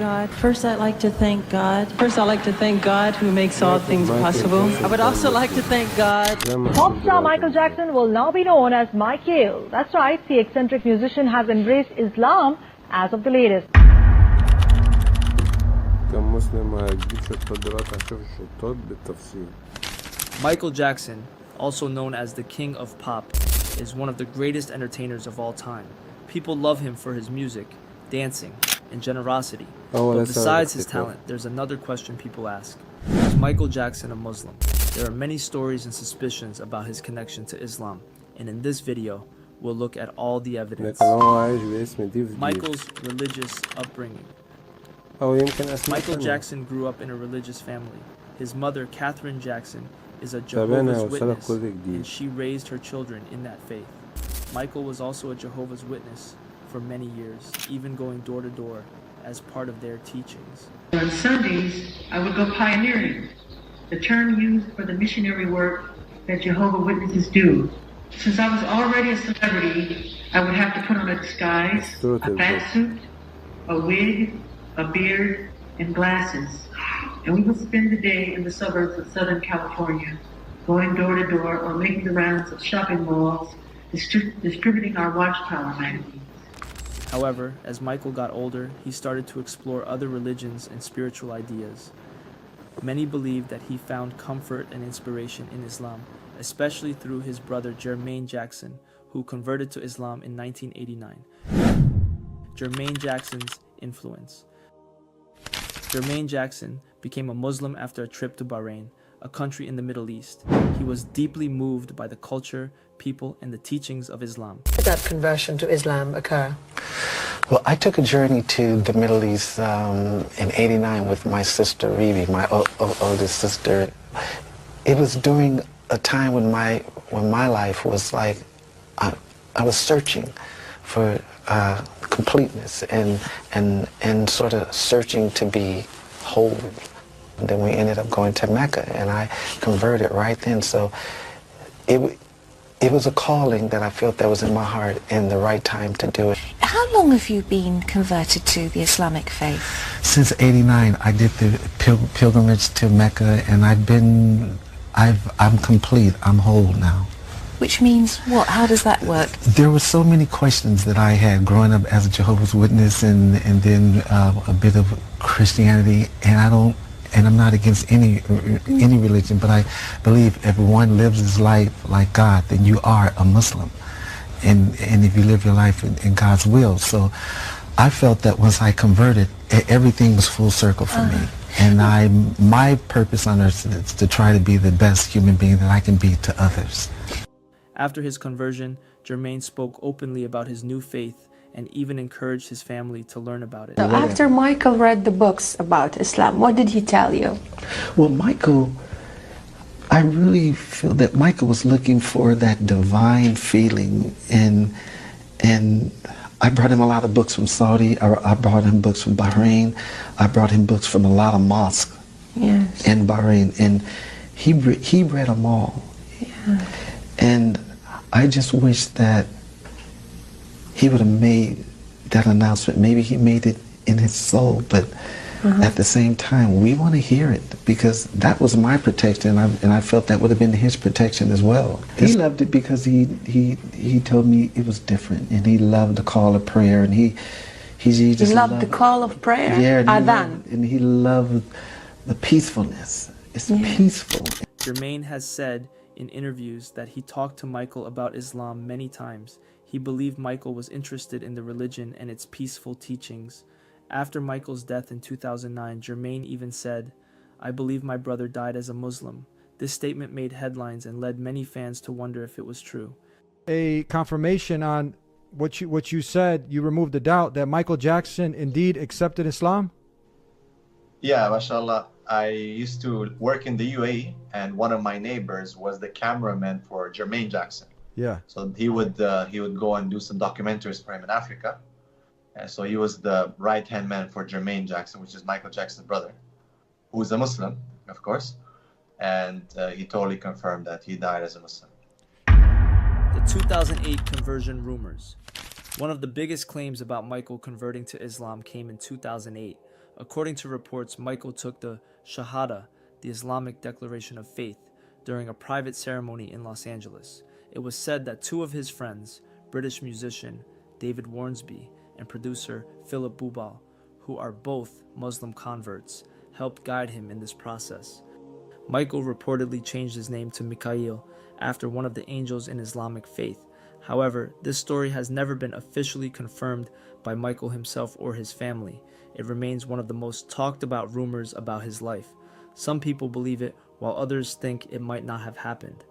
God. First, I'd like to thank God. First, I'd like to thank God who makes all things possible. I would also like to thank God. Pop star Michael Jackson will now be known as Michael. That's right, the eccentric musician has embraced Islam as of the latest. Michael Jackson, also known as the King of Pop, is one of the greatest entertainers of all time. People love him for his music, dancing, and generosity. But besides his talent, there's another question people ask. Is Michael Jackson a Muslim? There are many stories and suspicions about his connection to Islam, and in this video, we'll look at all the evidence. Michael's religious upbringing. Michael Jackson grew up in a religious family. His mother, Catherine Jackson, is a Jehovah's Witness, and she raised her children in that faith. Michael was also a Jehovah's Witness for many years, even going door to door as part of their teachings. On Sundays, I would go pioneering, the term used for the missionary work that Jehovah's Witnesses do. Since I was already a celebrity, I would have to put on a disguise, a fat suit, a wig, a beard, and glasses. And we would spend the day in the suburbs of Southern California, going door to door or making the rounds of shopping malls, distributing our Watchtower magazines. However, as Michael got older, he started to explore other religions and spiritual ideas. Many believe that he found comfort and inspiration in Islam, especially through his brother Jermaine Jackson, who converted to Islam in 1989. Jermaine Jackson's influence. Jermaine Jackson became a Muslim after a trip to Bahrain, a country in the Middle East. He was deeply moved by the culture, people, and the teachings of Islam. How did that conversion to Islam occur? Well, I took a journey to the Middle East in '89 with my sister, Revi, my oldest sister. It was during a time when my life was like, I was searching for completeness and sort of searching to be whole. And then we ended up going to Mecca, and I converted right then. So it was a calling that I felt that was in my heart and the right time to do it. How long have you been converted to the Islamic faith? Since '89, I did the pilgrimage to Mecca, and I'm complete. I'm whole now. Which means what? How does that work? There were so many questions that I had growing up as a Jehovah's Witness, and then a bit of Christianity, and I'm not against any religion, but I believe if one lives his life like God, then you are a Muslim, and if you live your life in God's will. So I felt that once I converted, everything was full circle for me. And my purpose on earth is to try to be the best human being that I can be to others. After his conversion, Jermaine spoke openly about his new faith and even encouraged his family to learn about it. So after Michael read the books about Islam, what did he tell you? Well, Michael, I really feel that Michael was looking for that divine feeling, and I brought him a lot of books from Saudi, I brought him books from Bahrain, I brought him books from a lot of mosques in Bahrain, and he read them all. Yeah. And I just wish that he would have made that announcement. Maybe he made it in his soul, but at the same time, we want to hear it, because that was my protection, and I felt that would have been his protection as well. He loved it because he told me it was different, and he loved the call of prayer, and he just loved the call of prayer. Yeah, and he loved the peacefulness. It's peaceful. Jermaine has said in interviews that he talked to Michael about Islam many times. He believed Michael was interested in the religion and its peaceful teachings. After Michael's death in 2009, Jermaine even said, "I believe my brother died as a Muslim." This statement made headlines and led many fans to wonder if it was true. A confirmation on what you said, you removed the doubt that Michael Jackson indeed accepted Islam? Yeah, mashallah. I used to work in the UAE, and one of my neighbors was the cameraman for Jermaine Jackson. Yeah. So he would go and do some documentaries for him in Africa. And so he was the right-hand man for Jermaine Jackson, which is Michael Jackson's brother, who is a Muslim, of course. And he totally confirmed that he died as a Muslim. The 2008 conversion rumors. One of the biggest claims about Michael converting to Islam came in 2008. According to reports, Michael took the Shahada, the Islamic Declaration of Faith, during a private ceremony in Los Angeles. It was said that two of his friends, British musician David Warnsby and producer Philip Bubal, who are both Muslim converts, helped guide him in this process. Michael reportedly changed his name to Mikhail after one of the angels in Islamic faith. However, this story has never been officially confirmed by Michael himself or his family. It remains one of the most talked about rumors about his life. Some people believe it, while others think it might not have happened.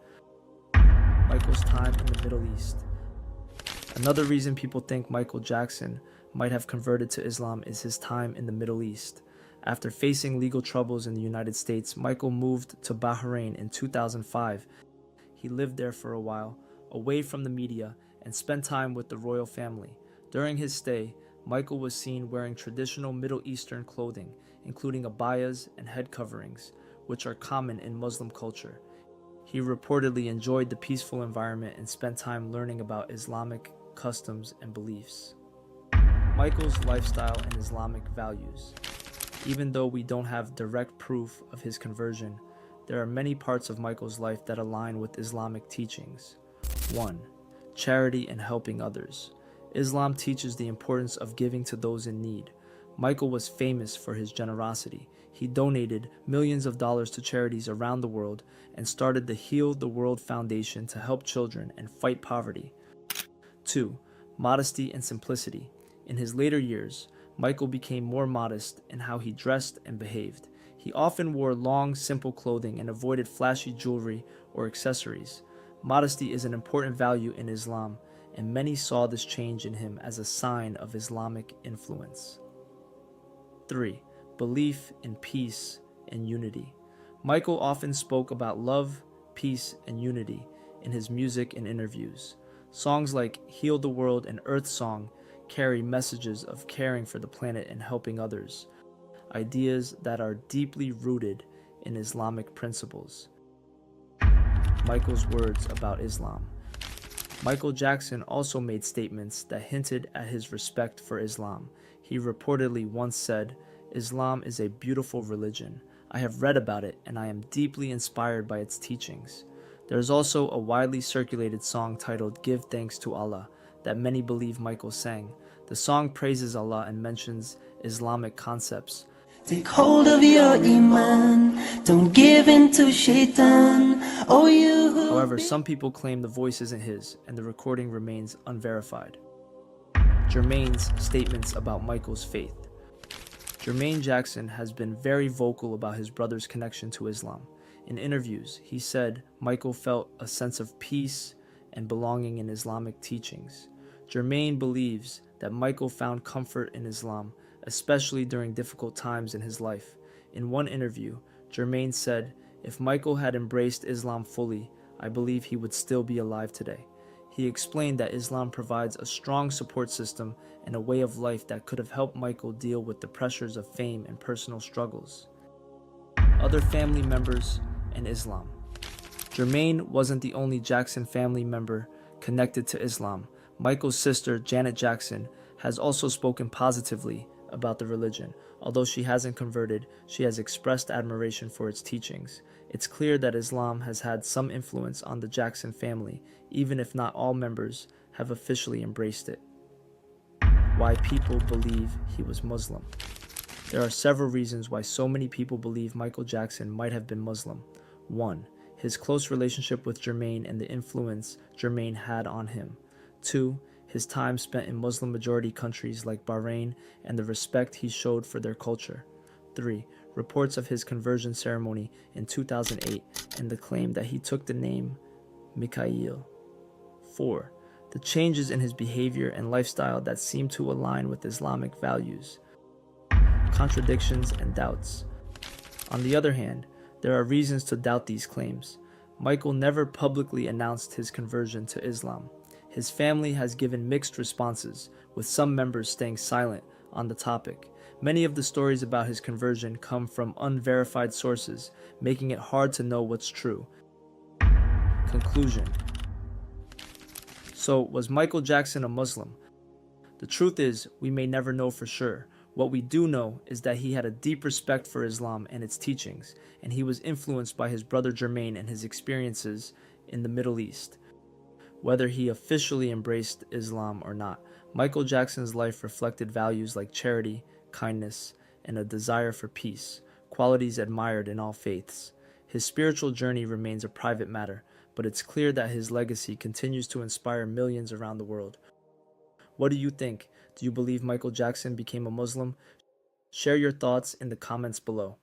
Michael's time in the Middle East. Another reason people think Michael Jackson might have converted to Islam is his time in the Middle East. After facing legal troubles in the United States, Michael moved to Bahrain in 2005. He lived there for a while, away from the media, and spent time with the royal family. During his stay, Michael was seen wearing traditional Middle Eastern clothing, including abayas and head coverings, which are common in Muslim culture. He reportedly enjoyed the peaceful environment and spent time learning about Islamic customs and beliefs. Michael's lifestyle and Islamic values. Even though we don't have direct proof of his conversion, there are many parts of Michael's life that align with Islamic teachings. 1. Charity and helping others. Islam teaches the importance of giving to those in need. Michael was famous for his generosity. He donated millions of dollars to charities around the world and started the Heal the World Foundation to help children and fight poverty. 2. Modesty and simplicity. In his later years, Michael became more modest in how he dressed and behaved. He often wore long, simple clothing and avoided flashy jewelry or accessories. Modesty is an important value in Islam, and many saw this change in him as a sign of Islamic influence. 3. Belief in peace and unity. Michael often spoke about love, peace, and unity in his music and interviews. Songs like Heal the World and Earth Song carry messages of caring for the planet and helping others, ideas that are deeply rooted in Islamic principles. Michael's words about Islam. Michael Jackson also made statements that hinted at his respect for Islam. He reportedly once said, "Islam is a beautiful religion. I have read about it and I am deeply inspired by its teachings." There is also a widely circulated song titled "Give Thanks to Allah" that many believe Michael sang. The song praises Allah and mentions Islamic concepts. Take hold of your iman, don't give in to shaitan. Oh, you. However, some people claim the voice isn't his and the recording remains unverified. Jermaine's statements about Michael's faith. Jermaine Jackson has been very vocal about his brother's connection to Islam. In interviews, he said Michael felt a sense of peace and belonging in Islamic teachings. Jermaine believes that Michael found comfort in Islam, especially during difficult times in his life. In one interview, Jermaine said, "If Michael had embraced Islam fully, I believe he would still be alive today." He explained that Islam provides a strong support system and a way of life that could have helped Michael deal with the pressures of fame and personal struggles. Other family members and Islam. Jermaine wasn't the only Jackson family member connected to Islam. Michael's sister, Janet Jackson, has also spoken positively about the religion. Although she hasn't converted, she has expressed admiration for its teachings. It's clear that Islam has had some influence on the Jackson family, even if not all members have officially embraced it. Why people believe he was Muslim. There are several reasons why so many people believe Michael Jackson might have been Muslim. 1. His close relationship with Jermaine and the influence Jermaine had on him. 2. His time spent in Muslim-majority countries like Bahrain and the respect he showed for their culture. 3. Reports of his conversion ceremony in 2008 and the claim that he took the name Mikhail. 4. The changes in his behavior and lifestyle that seem to align with Islamic values. Contradictions and doubts. On the other hand, there are reasons to doubt these claims. Michael never publicly announced his conversion to Islam. His family has given mixed responses, with some members staying silent on the topic. Many of the stories about his conversion come from unverified sources, making it hard to know what's true. Conclusion. So, was Michael Jackson a Muslim? The truth is, we may never know for sure. What we do know is that he had a deep respect for Islam and its teachings, and he was influenced by his brother Jermaine and his experiences in the Middle East. Whether he officially embraced Islam or not, Michael Jackson's life reflected values like charity, kindness, and a desire for peace, qualities admired in all faiths. His spiritual journey remains a private matter, but it's clear that his legacy continues to inspire millions around the world. What do you think? Do you believe Michael Jackson became a Muslim? Share your thoughts in the comments below.